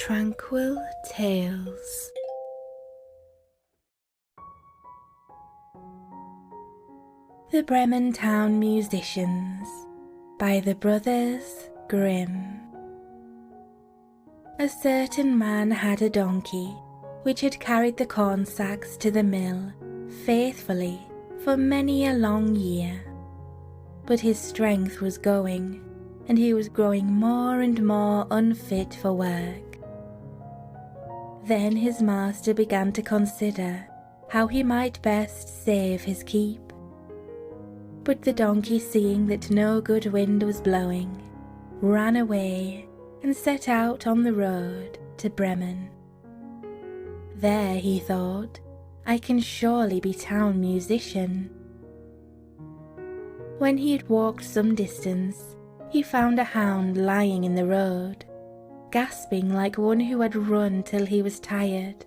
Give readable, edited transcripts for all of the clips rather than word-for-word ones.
Tranquil Tales. The Bremen Town Musicians by the Brothers Grimm. A certain man had a donkey which had carried the corn sacks to the mill faithfully for many a long year. But his strength was going, and he was growing more and more unfit for work. Then his master began to consider how he might best save his keep. But the donkey, seeing that no good wind was blowing, ran away and set out on the road to Bremen. There, he thought, I can surely be town musician. When he had walked some distance, he found a hound lying in the road, gasping like one who had run till he was tired.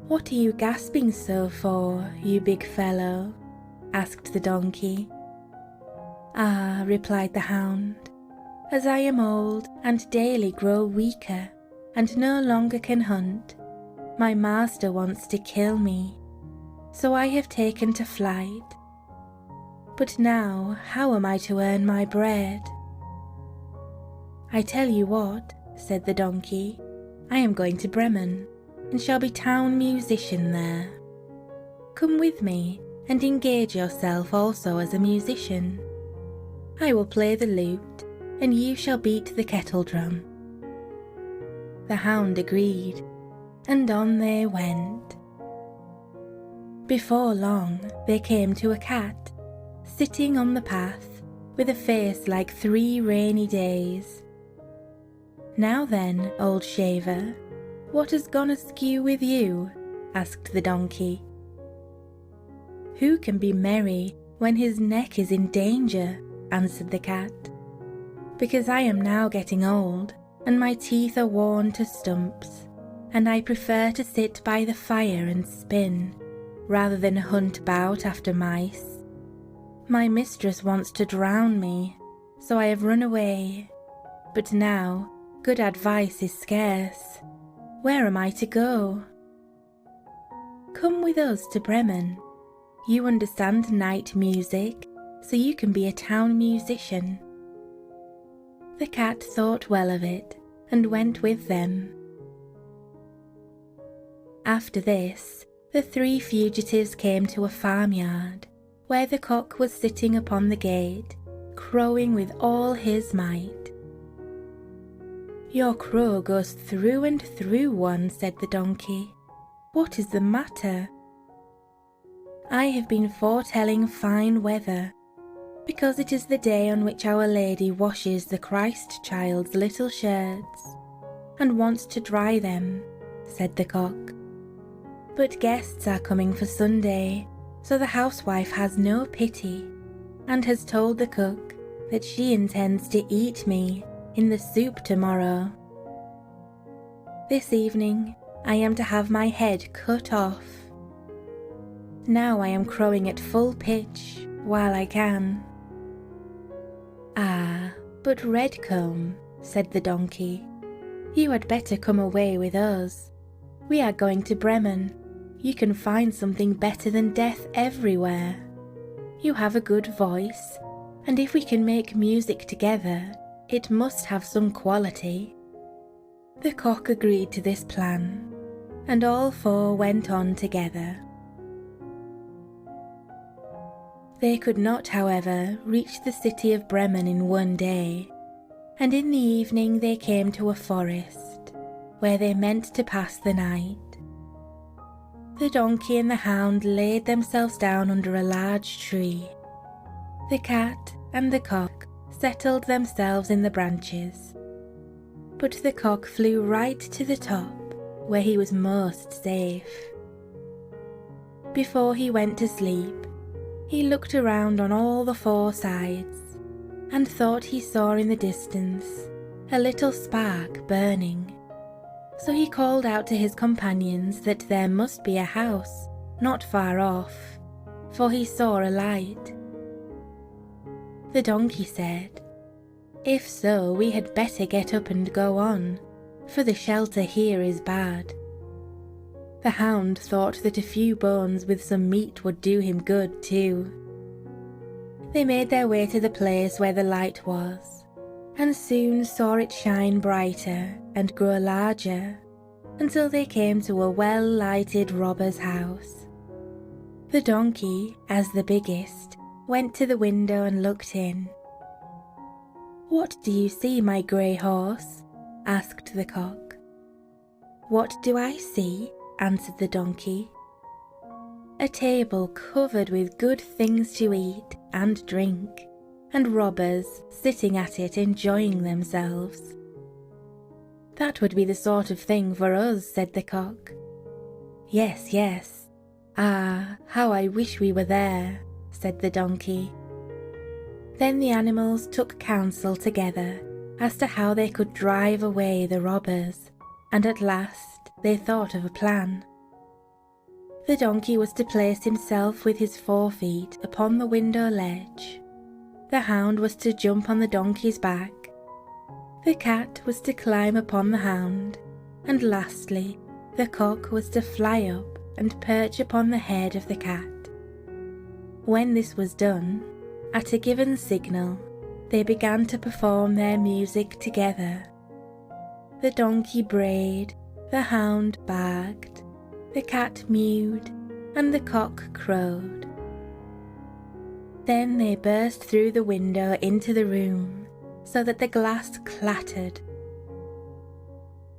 "What are you gasping so for, you big fellow?" asked the donkey. "Ah," replied the hound, "as I am old and daily grow weaker and no longer can hunt, my master wants to kill me, so I have taken to flight. But now how am I to earn my bread?" "I tell you what," said the donkey, "I am going to Bremen, and shall be town musician there. Come with me and engage yourself also as a musician. I will play the lute, and you shall beat the kettle drum." The hound agreed, and on they went. Before long they came to a cat, sitting on the path, with a face like 3 rainy days. "Now then, old shaver, what has gone askew with you?" asked the donkey. "Who can be merry when his neck is in danger?" answered the cat. "Because I am now getting old, and my teeth are worn to stumps, and I prefer to sit by the fire and spin, rather than hunt about after mice. My mistress wants to drown me, so I have run away. But now good advice is scarce. Where am I to go?" "Come with us to Bremen. You understand night music, so you can be a town musician." The cat thought well of it and went with them. After this, the 3 fugitives came to a farmyard, where the cock was sitting upon the gate, crowing with all his might. "Your crow goes through and through one," said the donkey. "What is the matter?" "I have been foretelling fine weather, because it is the day on which Our Lady washes the Christ child's little shirts, and wants to dry them," said the cock. "But guests are coming for Sunday, so the housewife has no pity, and has told the cook that she intends to eat me in the soup tomorrow. This evening I am to have my head cut off. Now I am crowing at full pitch while I can." "Ah, but Redcomb," said the donkey, "you had better come away with us. We are going to Bremen. You can find something better than death everywhere. You have a good voice, and if we can make music together, it must have some quality." The cock agreed to this plan, and all 4 went on together. They could not, however, reach the city of Bremen in one day, and in the evening they came to a forest, where they meant to pass the night. The donkey and the hound laid themselves down under a large tree. The cat and the cock settled themselves in the branches, but the cock flew right to the top, where he was most safe. Before he went to sleep, he looked around on all the 4 sides, and thought he saw in the distance a little spark burning. So he called out to his companions that there must be a house not far off, for he saw a light. The donkey said, "If so, we had better get up and go on, for the shelter here is bad." The hound thought that a few bones with some meat would do him good too. They made their way to the place where the light was, and soon saw it shine brighter and grow larger, until they came to a well-lighted robber's house. The donkey, as the biggest, went to the window and looked in. "What do you see, my grey horse?" asked the cock. "What do I see?" answered the donkey. "A table covered with good things to eat and drink, and robbers sitting at it enjoying themselves." "That would be the sort of thing for us," said the cock. "Yes, yes. Ah, how I wish we were there," said the donkey. Then the animals took counsel together as to how they could drive away the robbers, and at last they thought of a plan. The donkey was to place himself with his forefeet upon the window ledge. The hound was to jump on the donkey's back. The cat was to climb upon the hound, and lastly, the cock was to fly up and perch upon the head of the cat. When this was done, at a given signal, they began to perform their music together. The donkey brayed, the hound barked, the cat mewed, and the cock crowed. Then they burst through the window into the room, so that the glass clattered.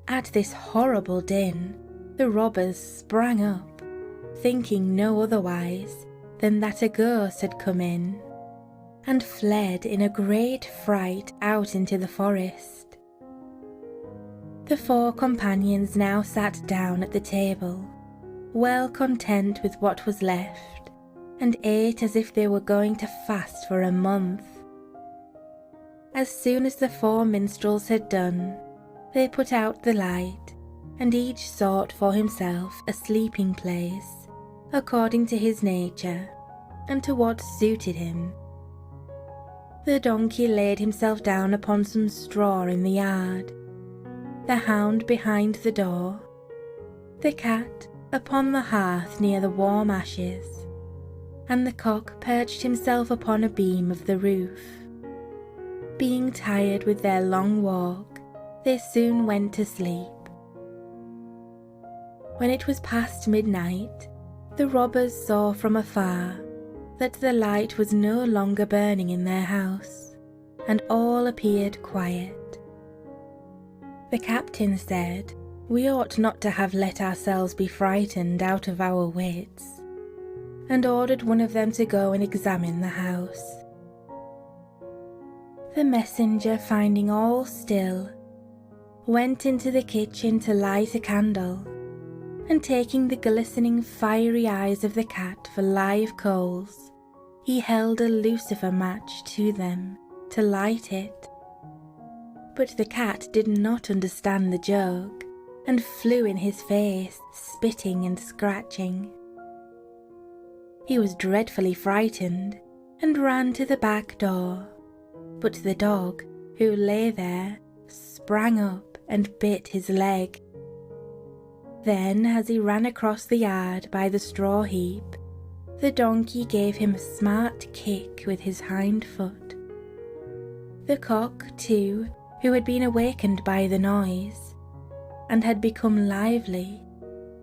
At this horrible din, the robbers sprang up, thinking no otherwise than that a ghost had come in, and fled in a great fright out into the forest. The four companions now sat down at the table, well content with what was left, and ate as if they were going to fast for a month. As soon as the four minstrels had done, they put out the light, and each sought for himself a sleeping place, according to his nature, and to what suited him. The donkey laid himself down upon some straw in the yard, the hound behind the door, the cat upon the hearth near the warm ashes, and the cock perched himself upon a beam of the roof. Being tired with their long walk, they soon went to sleep. When it was past midnight, the robbers saw from afar that the light was no longer burning in their house, and all appeared quiet. The captain said, "We ought not to have let ourselves be frightened out of our wits," and ordered one of them to go and examine the house. The messenger, finding all still, went into the kitchen to light a candle, and taking the glistening fiery eyes of the cat for live coals, he held a lucifer match to them to light it. But the cat did not understand the joke, and flew in his face, spitting and scratching. He was dreadfully frightened, and ran to the back door, but the dog, who lay there, sprang up and bit his leg. Then, as he ran across the yard by the straw heap, the donkey gave him a smart kick with his hind foot. The cock, too, who had been awakened by the noise, and had become lively,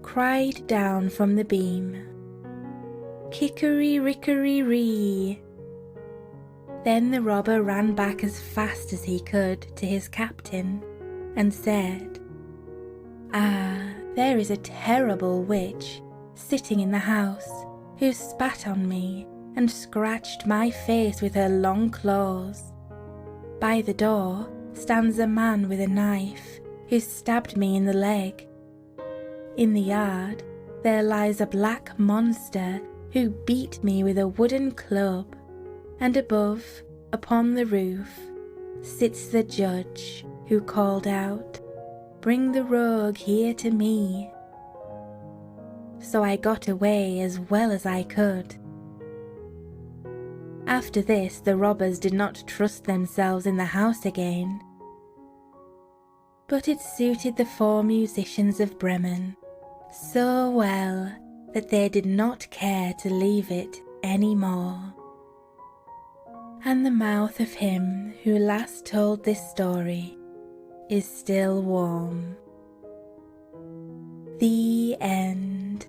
cried down from the beam, "Kickery-rickery-ree!" Then the robber ran back as fast as he could to his captain, and said, "Ah, there is a terrible witch sitting in the house, who spat on me and scratched my face with her long claws. By the door stands a man with a knife, who stabbed me in the leg. In the yard there lies a black monster, who beat me with a wooden club, and above, upon the roof, sits the judge, who called out, 'Bring the rogue here to me.' So I got away as well as I could." After this, the robbers did not trust themselves in the house again. but it suited the 4 musicians of Bremen so well that they did not care to leave it any more. And the mouth of him who last told this story is still warm. The end.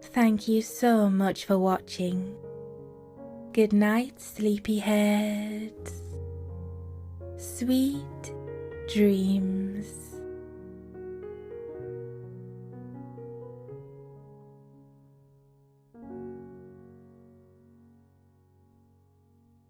Thank you so much for watching. Good night, sleepyheads. Sweet dreams.